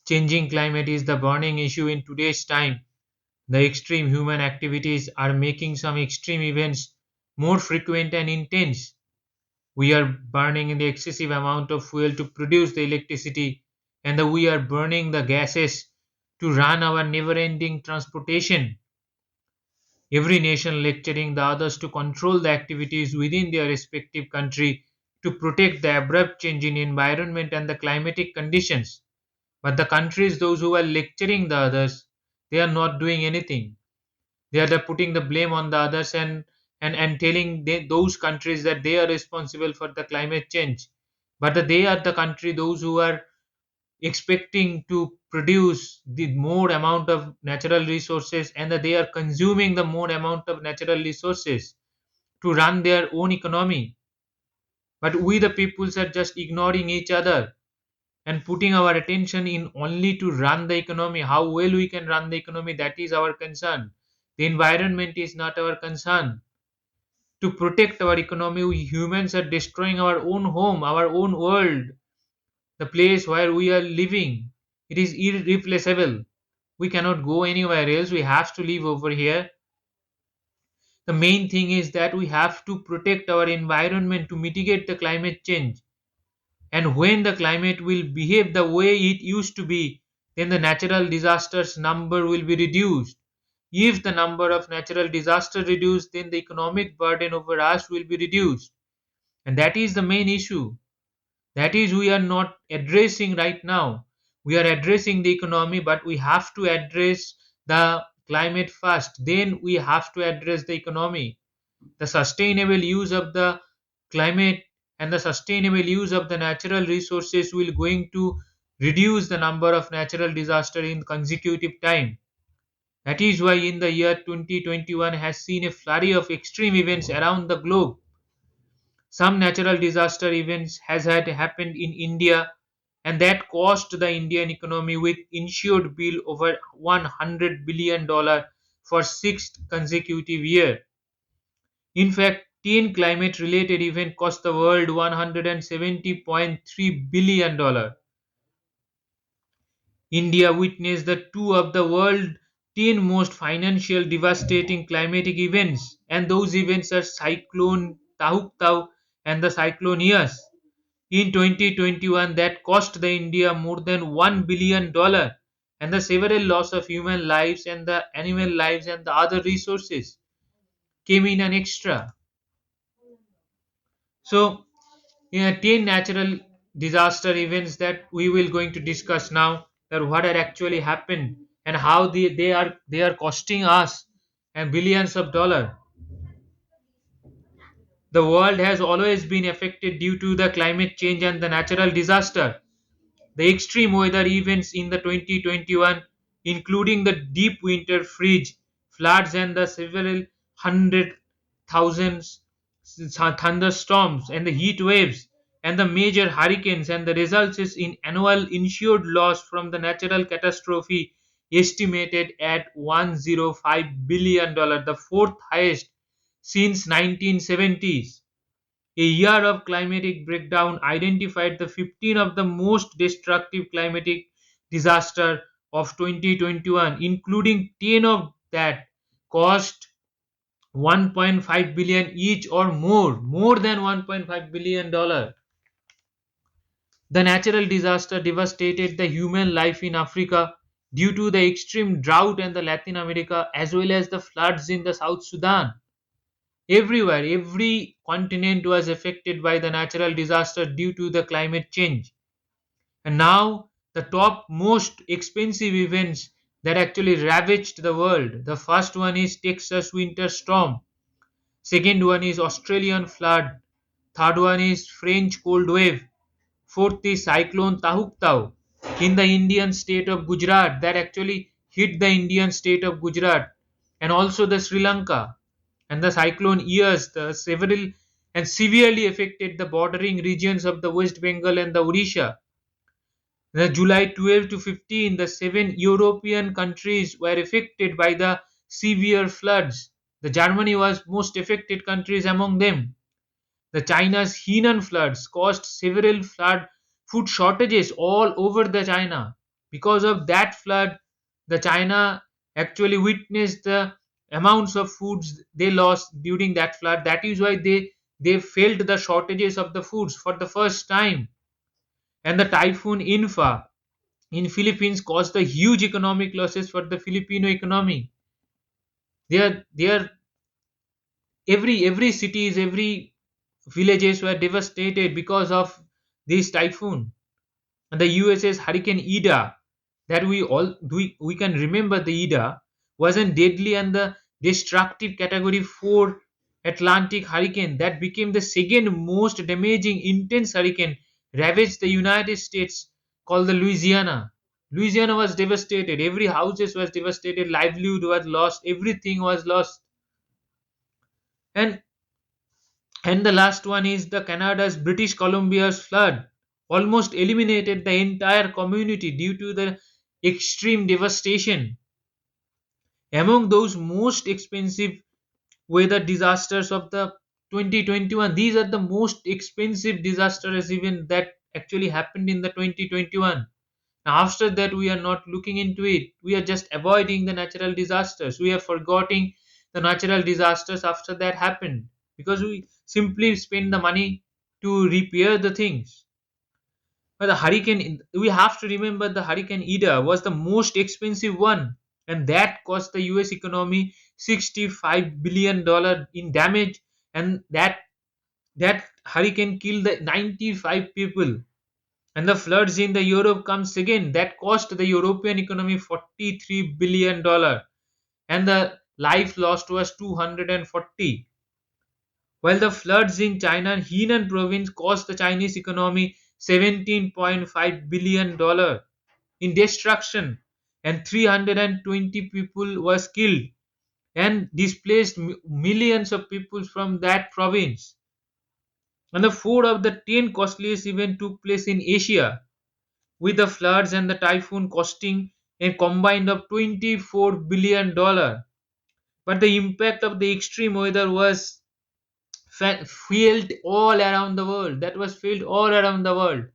Changing climate is the burning issue in today's time. The extreme human activities are making some extreme events more frequent and intense. We are burning the excessive amount of fuel to produce the electricity, and we are burning the gases to run our never ending transportation. Every nation lecturing the others to control the activities within their respective country to protect the abrupt change in environment and the climatic conditions. But the countries, those who are lecturing the others, they are not doing anything. They are putting the blame on the others and telling those countries that they are responsible for the climate change. But they are the country, those who are expecting to produce the more amount of natural resources, and that they are consuming the more amount of natural resources to run their own economy. But we the peoples are just ignoring each other and putting our attention in only to run the economy. How well we can run the economy, that is our concern. The environment is not our concern. To protect our economy, we humans are destroying our own home, our own world, the place where we are living. It is irreplaceable. We cannot go anywhere else. We have to live over here. The main thing is that we have to protect our environment to mitigate the climate change. And when the climate will behave the way it used to be, then the natural disasters number will be reduced. If the number of natural disasters reduced, then the economic burden over us will be reduced. And that is the main issue. That is, we are not addressing right now. We are addressing the economy, but we have to address the climate first. Then we have to address the economy. The sustainable use of the climate and the sustainable use of the natural resources will going to reduce the number of natural disaster in consecutive time. That is why in the year 2021 has seen a flurry of extreme events around the globe. Some natural disaster events has had happened in India, and that cost the Indian economy with insured bill over $100 billion for sixth consecutive year. In fact, 10 climate related events cost the world $170.3 billion. India witnessed the two of the world 10 most financial devastating climatic events, and those events are Cyclone Tauktaw and the Cyclone Yas. In 2021, that cost the India more than $1 billion, and the several loss of human lives and the animal lives and the other resources came in an extra. So, yeah, 10 natural disaster events that we will going to discuss now, that what had actually happened and how they are costing us and billions of dollars. The world has always been affected due to the climate change and the natural disaster. The extreme weather events in the 2021, including the deep winter freeze, floods, and the several hundred thousands thunderstorms and the heat waves and the major hurricanes, and the results is in annual insured loss from the natural catastrophe estimated at $105 billion, the fourth highest since 1970s. A year of climatic breakdown identified the 15 of the most destructive climatic disaster of 2021, including 10 of that cost 1.5 billion each or more than 1.5 billion dollar. The natural disaster devastated the human life in Africa due to the extreme drought in the Latin America as well as the floods in the South Sudan. Everywhere, every continent was affected by the natural disaster due to the climate change. And now, the top most expensive events that actually ravaged the world. The first one is Texas winter storm. Second one is Australian flood. Third one is French cold wave. Fourth is cyclone Tauktaw in the Indian state of Gujarat, that actually hit the Indian state of Gujarat and also the Sri Lanka. And the cyclone Ears, the several and severely affected the bordering regions of the West Bengal and the Odisha. The July 12 to 15, the seven European countries were affected by the severe floods. The Germany was most affected countries among them. The China's Henan floods caused several flood food shortages all over the China. Because of that flood, the China actually witnessed the amounts of foods they lost during that flood. That is why they felt the shortages of the foods for the first time. And the typhoon Infa in Philippines caused the huge economic losses for the Filipino economy. They are every cities, every villages were devastated because of this typhoon. And the USS Hurricane Ida, that we can remember, the Ida wasn't deadly and the destructive category 4 Atlantic hurricane that became the second most damaging intense hurricane ravaged the United States, called the Louisiana. Louisiana was devastated. Every houses was devastated. Livelihood was lost. Everything was lost. And And the last one is the Canada's British Columbia's flood almost eliminated the entire community due to the extreme devastation. Among those most expensive weather disasters of the 2021, these are the most expensive disasters even that actually happened in the 2021. Now, after that, we are not looking into it. We are just avoiding the natural disasters. We are forgetting the natural disasters after that happened because we simply spend the money to repair the things. But the hurricane, we have to remember the Hurricane Ida was the most expensive one, and that cost the US economy $65 billion in damage, and that hurricane killed the 95 people. And the floods in the Europe comes again. That cost the European economy $43 billion, and the life lost was 240. While the floods in China Henan province cost the Chinese economy $17.5 billion in destruction, and 320 people was killed and displaced millions of people from that province. And the four of the 10 costliest events took place in Asia, with the floods and the typhoon costing a combined of $24 billion. But the impact of the extreme weather was felt all around the world. That was felt all around the world.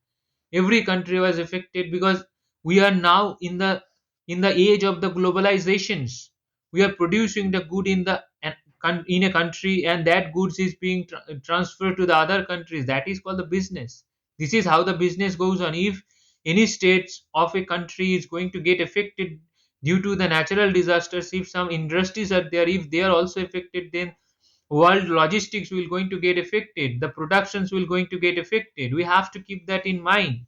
Every country was affected because we are now in the age of the globalizations. We are producing the good in a country, and that goods is being transferred to the other countries. That is called the business. This is how the business goes on. If any states of a country is going to get affected due to the natural disasters, if some industries are there, if they are also affected, then world logistics will going to get affected, the productions will going to get affected. We have to keep that in mind.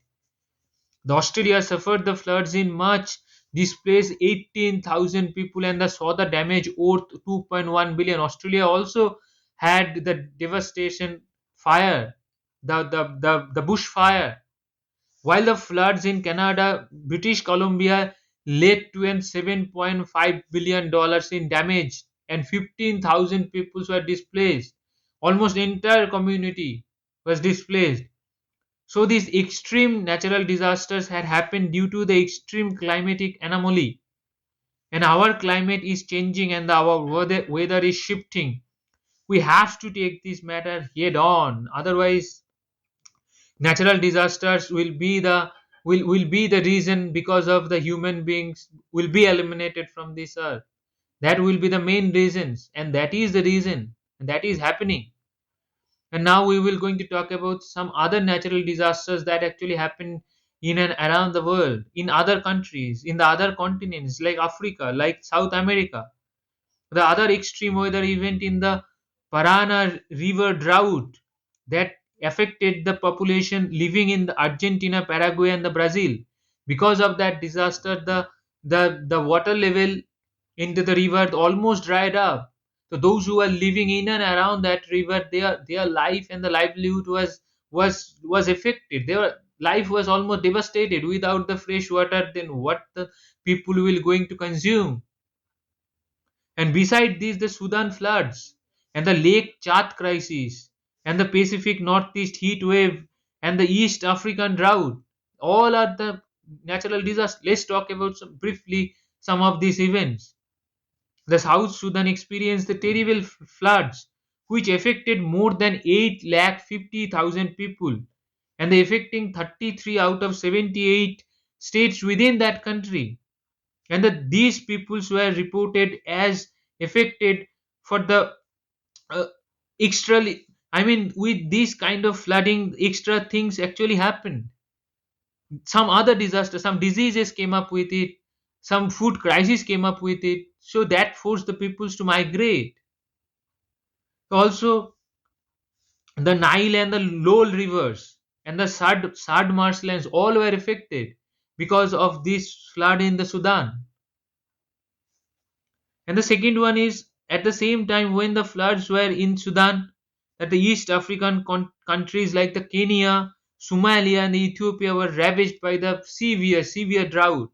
The Australia suffered the floods in March, displaced 18,000 people, and saw the damage worth 2.1 billion. Australia also had the devastation fire, the bushfire. While the floods in Canada, British Columbia led to an $7.5 billion in damage, and 15,000 people were displaced. Almost entire community was displaced. So these extreme natural disasters had happened due to the extreme climatic anomaly. And our climate is changing and our weather is shifting. We have to take this matter head on. Otherwise, natural disasters will be the reason because of the human beings will be eliminated from this earth. That will be the main reasons, and that is the reason, and that is happening. And now we will going to talk about some other natural disasters that actually happen in and around the world, in other countries, in the other continents like Africa, like South America. The other extreme weather event in the Parana River drought that affected the population living in the Argentina, Paraguay, and the Brazil. Because of that disaster, the water level into the river almost dried up. So those who are living in and around that river, their life and the livelihood was affected. Their life was almost devastated. Without the fresh water, then what the people will going to consume? And beside this, the Sudan floods and the Lake Chad crisis and the Pacific Northeast heat wave and the East African drought, all are the natural disasters. Let's talk about briefly some of these events. The South Sudan experienced the terrible floods, which affected more than 8,50,000 people, and they affecting 33 out of 78 states within that country, and that these peoples were reported as affected for the uh, extra I mean, with this kind of flooding, extra things actually happen. Some other disaster, some diseases came up with it, some food crisis came up with it, so that forced the peoples to migrate. Also, the Nile and the Lowell rivers and the Sard marshlands all were affected because of this flood in the Sudan. And the second one is, at the same time when the floods were in Sudan, that the East African countries like the Kenya, Somalia, and Ethiopia were ravaged by the severe drought.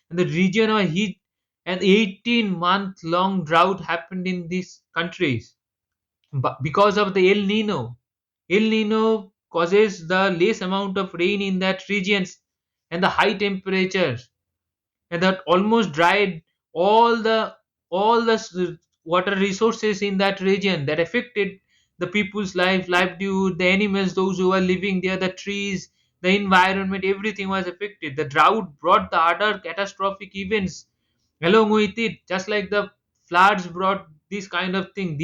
And the region of heat, an 18-month long drought happened in these countries. But because of the El Nino, El Nino causes the less amount of rain in that regions and the high temperatures, and that almost dried all the water resources in that region, that affected the people's livelihood, the animals, those who were living there, the trees, the environment, everything was affected. The drought brought the other catastrophic events along with it, just like the floods brought this kind of thing.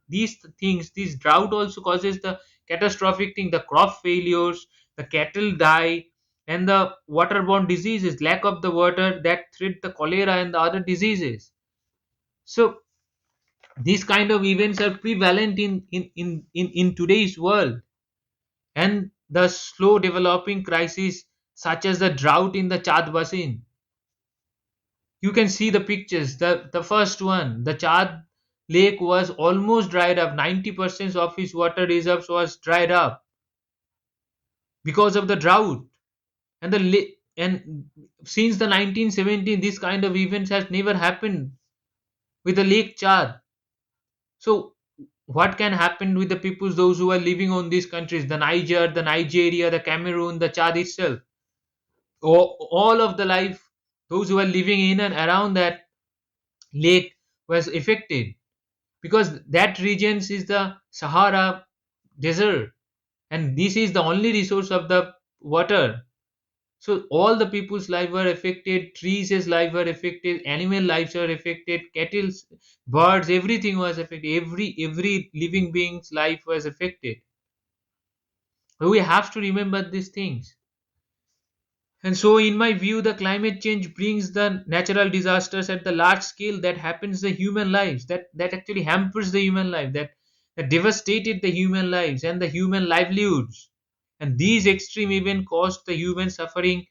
These things, this drought also causes the catastrophic thing, the crop failures, the cattle die, and the waterborne diseases, lack of the water, that threat the cholera and the other diseases. So these kind of events are prevalent in today's world. And the slow developing crisis such as the drought in the Chad basin, you can see the pictures. The first one, the Chad lake was almost dried up, 90% of its water reserves was dried up because of the drought. And and since the 1970s, this kind of events has never happened with the Lake Chad. So what can happen with the peoples, those who are living on these countries, the Niger, the Nigeria, the Cameroon, the Chad itself, all of the life, those who are living in and around that lake was affected, because that regions is the Sahara desert, and this is the only resource of the water. So all the people's life were affected, trees' life were affected, animal lives were affected, cattle, birds, everything was affected. Every living being's life was affected. So we have to remember these things. And so, in my view, the climate change brings the natural disasters at the large scale that happens the human lives, that actually hampers the human life, that devastated the human lives and the human livelihoods. And these extreme events caused the human suffering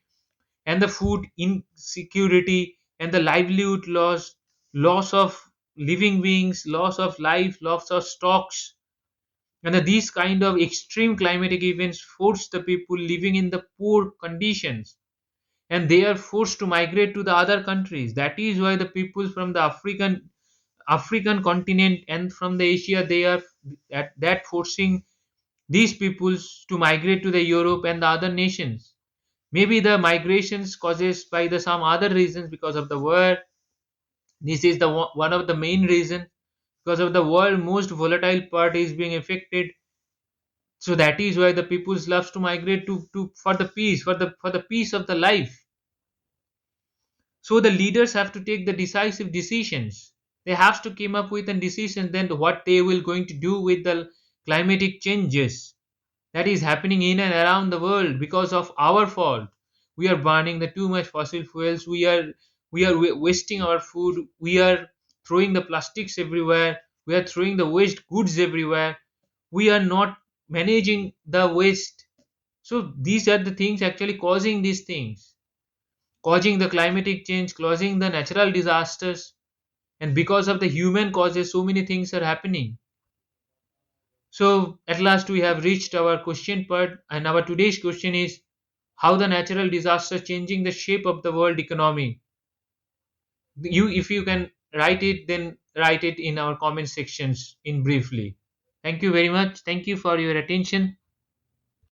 and the food insecurity and the livelihood loss, loss of living beings, loss of life, loss of stocks. And these kind of extreme climatic events force the people living in the poor conditions, and they are forced to migrate to the other countries. That is why the people from the African continent and from the Asia, they are that forcing these peoples to migrate to the Europe and the other nations. Maybe the migrations causes by the some other reasons, because of the war. This is the one of the main reason, because of the world most volatile part is being affected. So that is why the peoples loves to migrate to for the peace, for the peace of the life. So the leaders have to take the decisive decisions. They have to come up with a decision then what they will going to do with the climatic changes that is happening in and around the world because of our fault. We are burning the too much fossil fuels. We are wasting our food. We are throwing the plastics everywhere. We are throwing the waste goods everywhere. We are not managing the waste. So these are the things actually causing these things, causing the climatic change, causing the natural disasters, and because of the human causes, so many things are happening. So at last we have reached our question part, and our today's question is how the natural disaster changing the shape of the world economy. You, if you can write it, then write it in our comment sections in briefly. Thank you very much. Thank you for your attention.